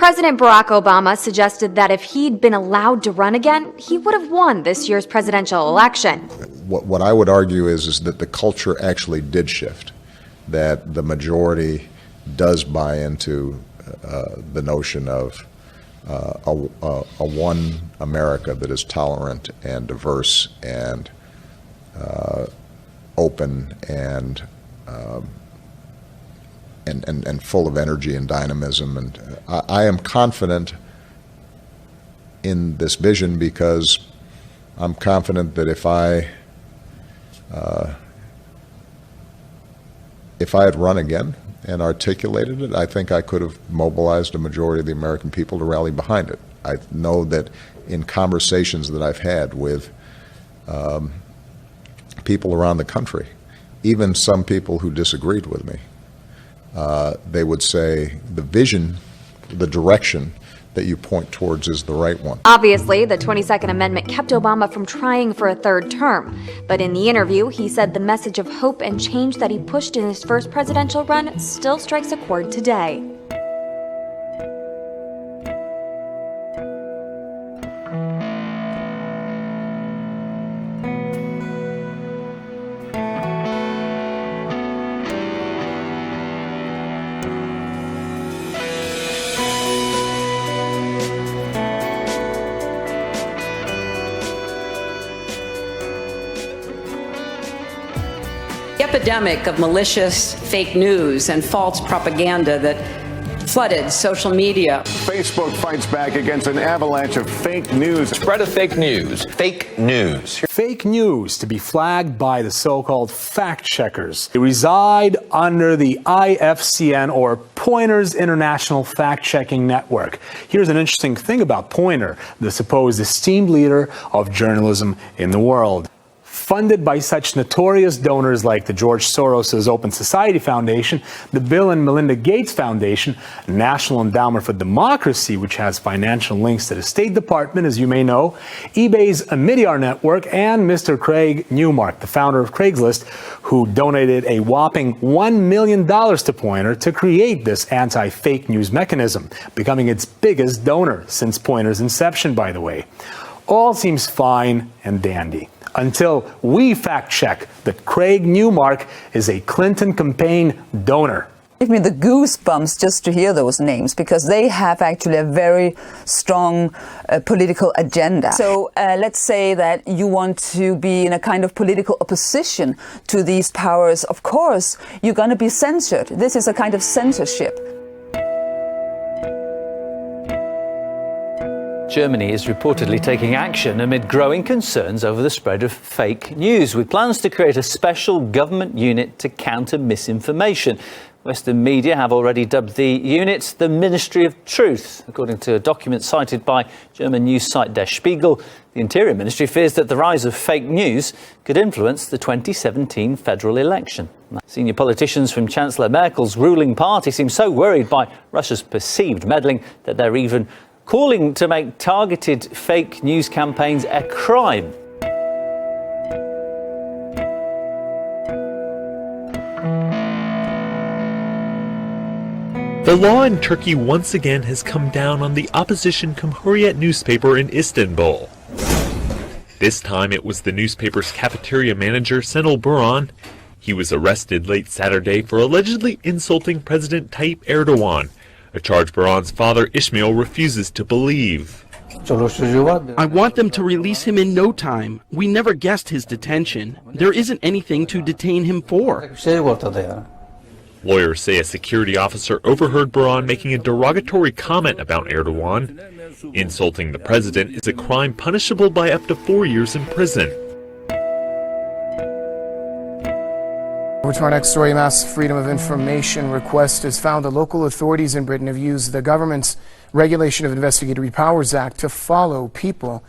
President Barack Obama suggested that if he'd been allowed to run again, he would have won this year's presidential election. What I would argue is that the culture actually did shift, that the majority does buy into the notion of a one America that is tolerant and diverse and open and full of energy and dynamism. And I am confident in this vision because I'm confident that if I had run again and articulated it, I think I could have mobilized a majority of the American people to rally behind it. I know that in conversations that I've had with people around the country, even some people who disagreed with me, they would say the vision, the direction that you point towards is the right one. Obviously, the 22nd Amendment kept Obama from trying for a third term. But in the interview, he said the message of hope and change that he pushed in his first presidential run still strikes a chord today. The epidemic of malicious fake news and false propaganda that flooded social media. Facebook fights back against an avalanche of fake news. Spread of fake news. Fake news. Fake news to be flagged by the so-called fact checkers. They reside under the IFCN, or Poynter's International Fact-Checking Network. Here's an interesting thing about Poynter, the supposed esteemed leader of journalism in the world. Funded by such notorious donors like the George Soros' Open Society Foundation, the Bill and Melinda Gates Foundation, National Endowment for Democracy, which has financial links to the State Department, as you may know, eBay's Omidyar Network, and Mr. Craig Newmark, the founder of Craigslist, who donated a whopping $1 million to Poynter to create this anti-fake news mechanism, becoming its biggest donor since Poynter's inception, by the way. All seems fine and dandy, until we fact-check that Craig Newmark is a Clinton campaign donor. Give me the goosebumps just to hear those names, because they have actually a very strong political agenda. So let's say that you want to be in a kind of political opposition to these powers. Of course, you're going to be censored. This is a kind of censorship. Germany is reportedly taking action amid growing concerns over the spread of fake news, with plans to create a special government unit to counter misinformation. Western media have already dubbed the unit the Ministry of Truth. According to a document cited by German news site Der Spiegel, the Interior Ministry fears that the rise of fake news could influence the 2017 federal election. Senior politicians from Chancellor Merkel's ruling party seem so worried by Russia's perceived meddling that they're even calling to make targeted fake news campaigns a crime. The law in Turkey once again has come down on the opposition Cumhuriyet newspaper in Istanbul. This time it was the newspaper's cafeteria manager, Senol Buran. He was arrested late Saturday for allegedly insulting President Tayyip Erdogan, a charge Buran's father Ismail refuses to believe. I want them to release him in no time. We never guessed his detention. There isn't anything to detain him for. Lawyers say a security officer overheard Buran making a derogatory comment about Erdogan. Insulting the president is a crime punishable by up to 4 years in prison. Over to our next story. Mass freedom of information request has found that local authorities in Britain have used the government's Regulation of Investigatory Powers Act to follow people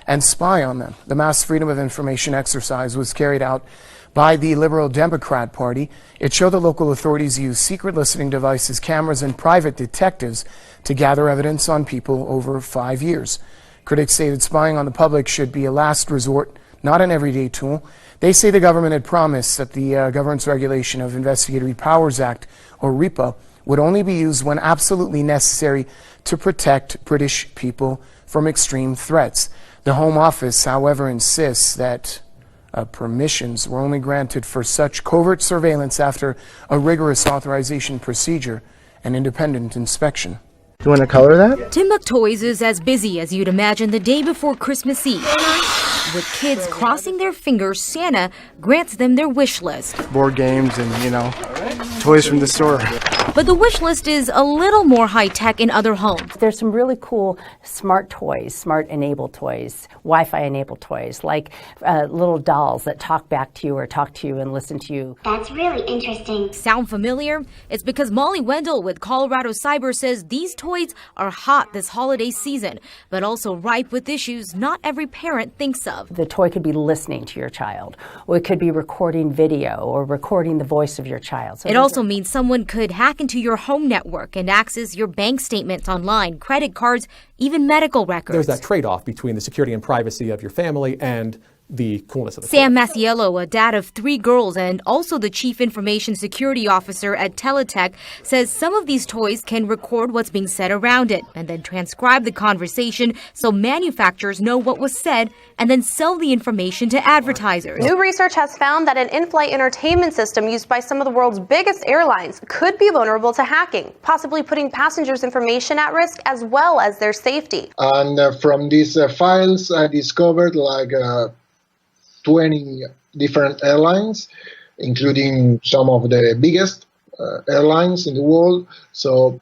and spy on them. The mass freedom of information exercise was carried out by the Liberal Democrat Party. It showed that local authorities use secret listening devices, cameras, and private detectives to gather evidence on people over 5 years. Critics say that spying on the public should be a last resort, not an everyday tool. They say the government had promised that the Government's Regulation of Investigatory Powers Act, or RIPA, would only be used when absolutely necessary to protect British people from extreme threats. The Home Office, however, insists that permissions were only granted for such covert surveillance after a rigorous authorization procedure and independent inspection. Do you want to color that? Timbuk Toys is as busy as you'd imagine the day before Christmas Eve. With kids crossing their fingers, Santa grants them their wish list. Board games and, toys from the store. But the wish list is a little more high-tech in other homes. There's some really cool smart toys, smart-enabled toys, Wi-Fi-enabled toys, like little dolls that talk back to you or talk to you and listen to you. That's really interesting. Sound familiar? It's because Molly Wendell with Colorado Cyber says these toys are hot this holiday season, but also ripe with issues not every parent thinks of. The toy could be listening to your child, or it could be recording video or recording the voice of your child. So it also means someone could hack into your home network and access your bank statements online, credit cards, even medical records. There's that trade-off between the security and privacy of your family and the coolness of the Sam Masiello, a dad of 3 girls and also the chief information security officer at Teletech, says some of these toys can record what's being said around it and then transcribe the conversation so manufacturers know what was said and then sell the information to advertisers. New research has found that an in-flight entertainment system used by some of the world's biggest airlines could be vulnerable to hacking, possibly putting passengers' information at risk as well as their safety. And from these files, I discovered 20 different airlines, including some of the biggest airlines in the world. So,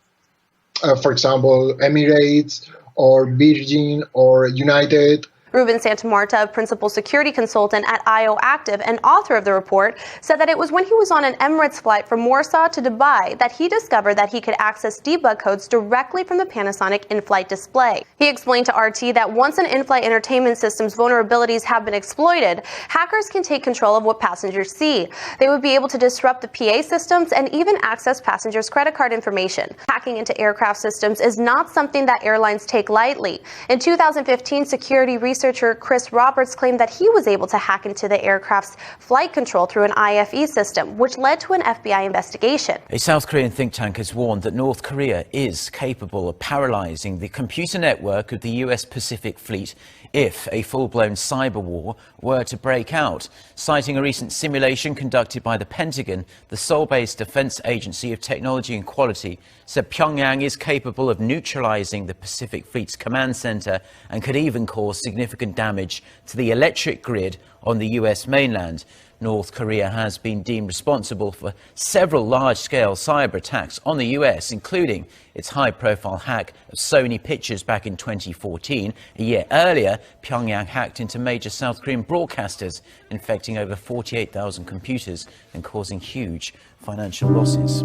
for example, Emirates or Virgin or United. Ruben Santamarta, a principal security consultant at IO Active and author of the report, said that it was when he was on an Emirates flight from Warsaw to Dubai that he discovered that he could access debug codes directly from the Panasonic in-flight display. He explained to RT that once an in-flight entertainment system's vulnerabilities have been exploited, hackers can take control of what passengers see. They would be able to disrupt the PA systems and even access passengers' credit card information. Hacking into aircraft systems is not something that airlines take lightly. In 2015, security researcher Chris Roberts claimed that he was able to hack into the aircraft's flight control through an IFE system, which led to an FBI investigation. A South Korean think tank has warned that North Korea is capable of paralyzing the computer network of the US Pacific Fleet if a full-blown cyber war were to break out. Citing a recent simulation conducted by the Pentagon, the Seoul-based Defense Agency of Technology and Quality said Pyongyang is capable of neutralizing the Pacific Fleet's command center and could even cause significant damage to the electric grid on the US mainland. North Korea has been deemed responsible for several large-scale cyber attacks on the US, including its high-profile hack of Sony Pictures back in 2014. A year earlier, Pyongyang hacked into major South Korean broadcasters, infecting over 48,000 computers and causing huge financial losses.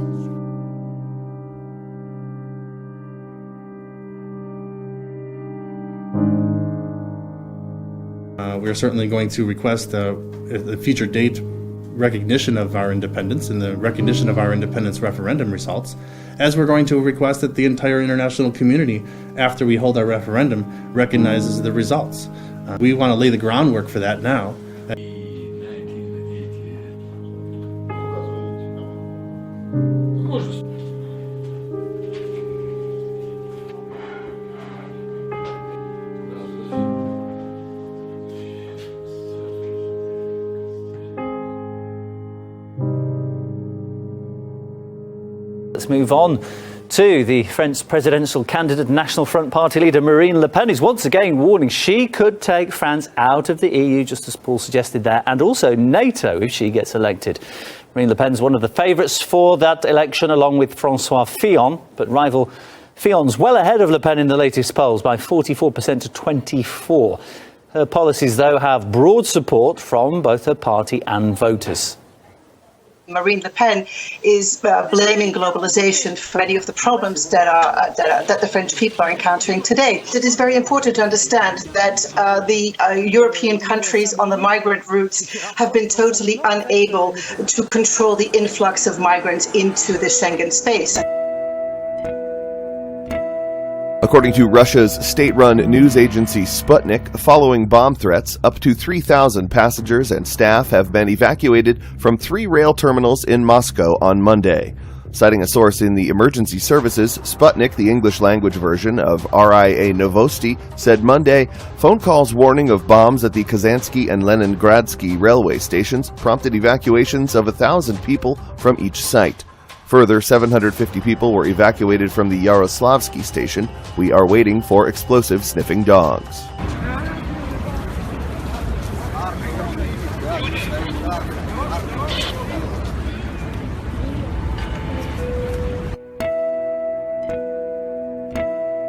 We are certainly going to request a future date recognition of our independence and the recognition of our independence referendum results, as we're going to request that the entire international community, after we hold our referendum, recognizes the results. We want to lay the groundwork for that now. Let's move on to the French presidential candidate, National Front Party leader Marine Le Pen is once again warning she could take France out of the EU, just as Paul suggested there, and also NATO if she gets elected. Marine Le Pen is one of the favourites for that election, along with François Fillon, but rival Fillon's well ahead of Le Pen in the latest polls by 44% to 24%. Her policies, though, have broad support from both her party and voters. Marine Le Pen is blaming globalization for many of the problems that the French people are encountering today. It is very important to understand that the European countries on the migrant routes have been totally unable to control the influx of migrants into the Schengen space. According to Russia's state-run news agency Sputnik, following bomb threats, up to 3,000 passengers and staff have been evacuated from 3 rail terminals in Moscow on Monday. Citing a source in the emergency services, Sputnik, the English-language version of RIA Novosti, said Monday, phone calls warning of bombs at the Kazansky and Leningradsky railway stations prompted evacuations of 1,000 people from each site. Further, 750 people were evacuated from the Yaroslavsky station. We are waiting for explosive-sniffing dogs.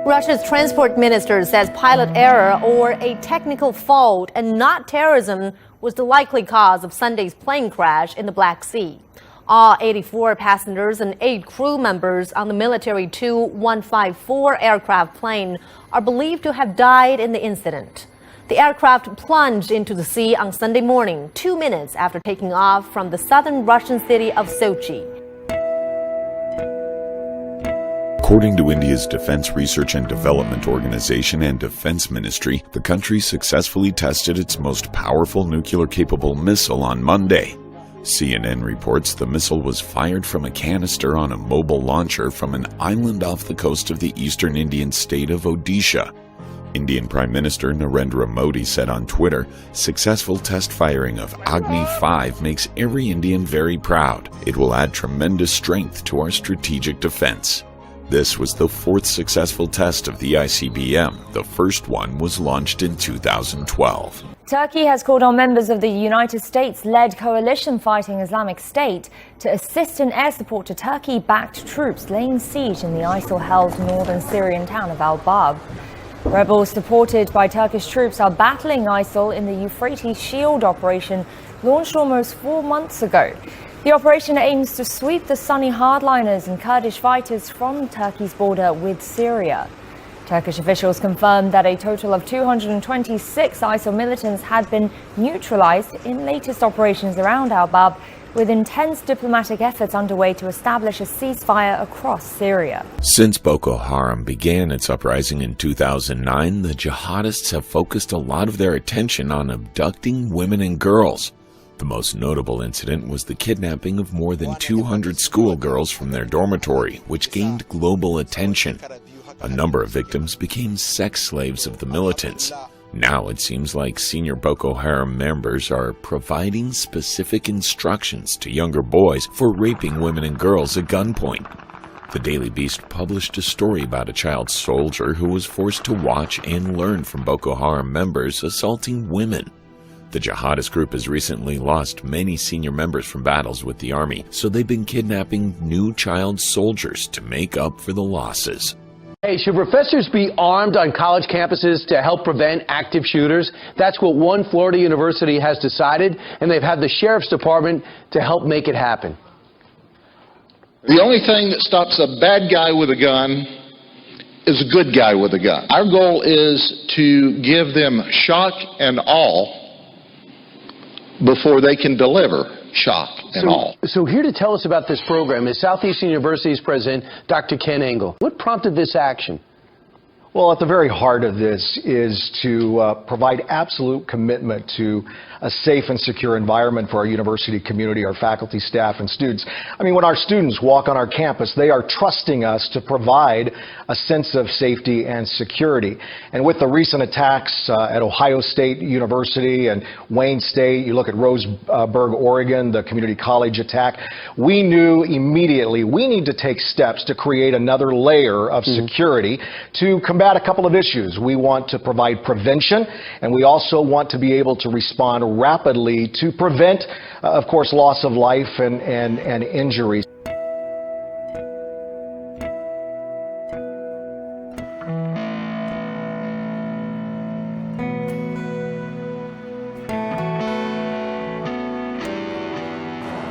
Russia's transport minister says pilot error or a technical fault and not terrorism was the likely cause of Sunday's plane crash in the Black Sea. All 84 passengers and 8 crew members on the military Tu-154 aircraft plane are believed to have died in the incident. The aircraft plunged into the sea on Sunday morning, 2 minutes after taking off from the southern Russian city of Sochi. According to India's Defense Research and Development Organization and Defense Ministry, the country successfully tested its most powerful nuclear-capable missile on Monday. CNN reports the missile was fired from a canister on a mobile launcher from an island off the coast of the eastern Indian state of Odisha. Indian Prime Minister Narendra Modi said on Twitter, "Successful test firing of Agni-5 makes every Indian very proud. It will add tremendous strength to our strategic defense." This was the 4th successful test of the ICBM. The first one was launched in 2012. Turkey has called on members of the United States-led coalition fighting Islamic State to assist in air support to Turkey-backed troops laying siege in the ISIL-held northern Syrian town of al-Bab. Rebels supported by Turkish troops are battling ISIL in the Euphrates Shield operation launched almost 4 months ago. The operation aims to sweep the Sunni hardliners and Kurdish fighters from Turkey's border with Syria. Turkish officials confirmed that a total of 226 ISIL militants had been neutralized in latest operations around al-Bab, with intense diplomatic efforts underway to establish a ceasefire across Syria. Since Boko Haram began its uprising in 2009, the jihadists have focused a lot of their attention on abducting women and girls. The most notable incident was the kidnapping of more than 200 schoolgirls from their dormitory, which gained global attention. A number of victims became sex slaves of the militants. Now it seems like senior Boko Haram members are providing specific instructions to younger boys for raping women and girls at gunpoint. The Daily Beast published a story about a child soldier who was forced to watch and learn from Boko Haram members assaulting women. The jihadist group has recently lost many senior members from battles with the army, so they've been kidnapping new child soldiers to make up for the losses. Hey, should professors be armed on college campuses to help prevent active shooters? That's what one Florida university has decided, and they've had the sheriff's department to help make it happen. The only thing that stops a bad guy with a gun is a good guy with a gun. Our goal is to give them shock and awe before they can deliver shock and awe. So here to tell us about this program is Southeastern University's president, Dr. Ken Engel. What prompted this action? Well, at the very heart of this is to provide absolute commitment to a safe and secure environment for our university community, our faculty, staff, and students. I mean, when our students walk on our campus, they are trusting us to provide a sense of safety and security. And with the recent attacks at Ohio State University and Wayne State, you look at Roseburg, Oregon, the community college attack, we knew immediately we need to take steps to create another layer of security to combat a couple of issues. We want to provide prevention, and we also want to be able to respond rapidly to prevent, of course, loss of life and injuries.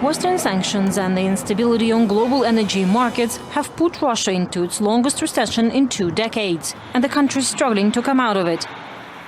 Western sanctions and the instability on global energy markets have put Russia into its longest recession in 2 decades, and the country is struggling to come out of it.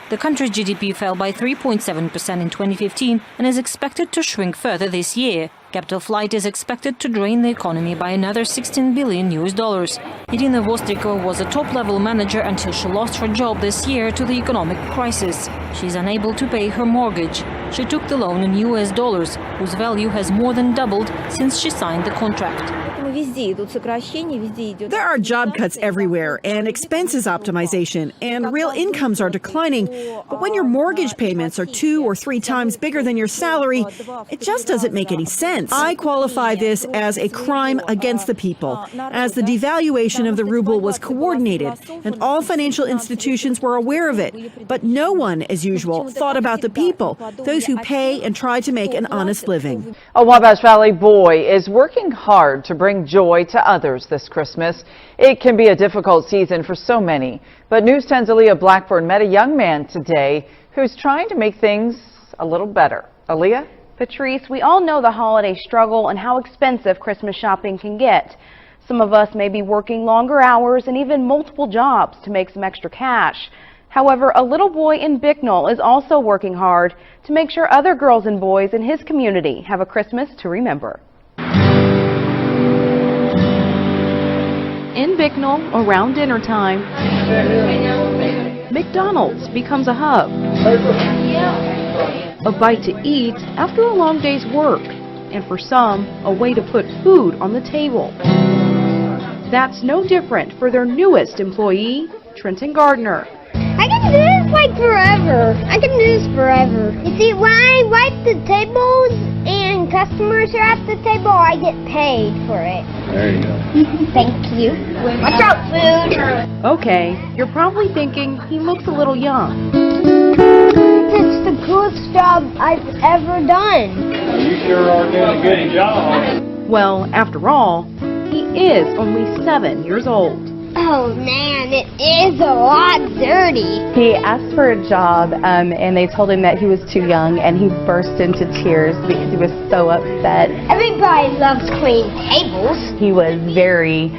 The country's GDP fell by 3.7% in 2015 and is expected to shrink further this year. Capital flight is expected to drain the economy by another $16 billion. Irina Vostrikova was a top-level manager until she lost her job this year to the economic crisis. She's unable to pay her mortgage. She took the loan in US dollars, whose value has more than doubled since she signed the contract. There are job cuts everywhere and expenses optimization, and real incomes are declining. But when your mortgage payments are 2 or 3 times bigger than your salary, it just doesn't make any sense. I qualify this as a crime against the people, as the devaluation of the ruble was coordinated and all financial institutions were aware of it. But no one, as usual, thought about the people, those who pay and try to make an honest living. A Wabash Valley boy is working hard to bring joy to others this Christmas. It can be a difficult season for so many, but News 10's Aaliyah Blackburn met a young man today who's trying to make things a little better. Aaliyah? Patrice, we all know the holiday struggle and how expensive Christmas shopping can get. Some of us may be working longer hours and even multiple jobs to make some extra cash. However, a little boy in Bicknell is also working hard to make sure other girls and boys in his community have a Christmas to remember. In Bicknell, around dinner time, McDonald's becomes a hub. A bite to eat after a long day's work, and for some, a way to put food on the table. That's no different for their newest employee, Trenton Gardner. I can do this like forever. I can do this forever. You see, when I wipe the tables and customers are at the table, I get paid for it. There you go. Thank you. Watch out, food. Okay, you're probably thinking he looks a little young. It's the coolest job I've ever done. You sure are doing a good job. Well, after all, he is only 7 years old. Oh man, it is a lot dirty. He asked for a job and they told him that he was too young, and he burst into tears because he was so upset. Everybody loves clean tables. He was very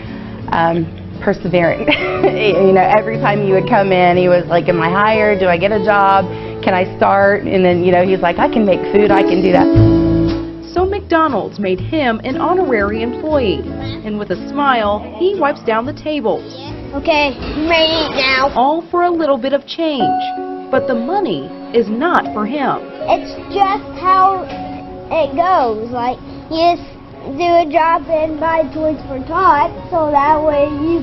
persevering. You know, every time he would come in, he was like, am I hired? Do I get a job? Can I start? And then, you know, he's like, I can make food, I can do that. So McDonald's made him an honorary employee, and with a smile, he wipes down the tables. Okay, I'm ready to eat now. All for a little bit of change, but the money is not for him. It's just how it goes. Like, you just do a job and buy toys for tots, so that way you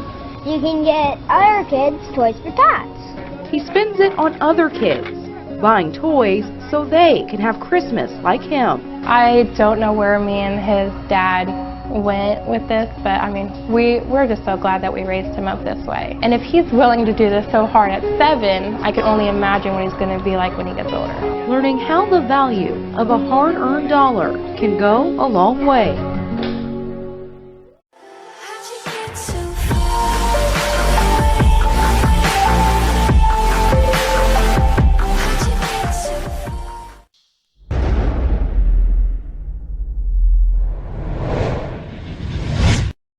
can get other kids toys for tots. He spends it on other kids, buying toys so they can have Christmas like him. I don't know where me and his dad went with this, but I mean, we're just so glad that we raised him up this way. And if he's willing to do this so hard at 7, I can only imagine what he's going to be like when he gets older. Learning how the value of a hard-earned dollar can go a long way.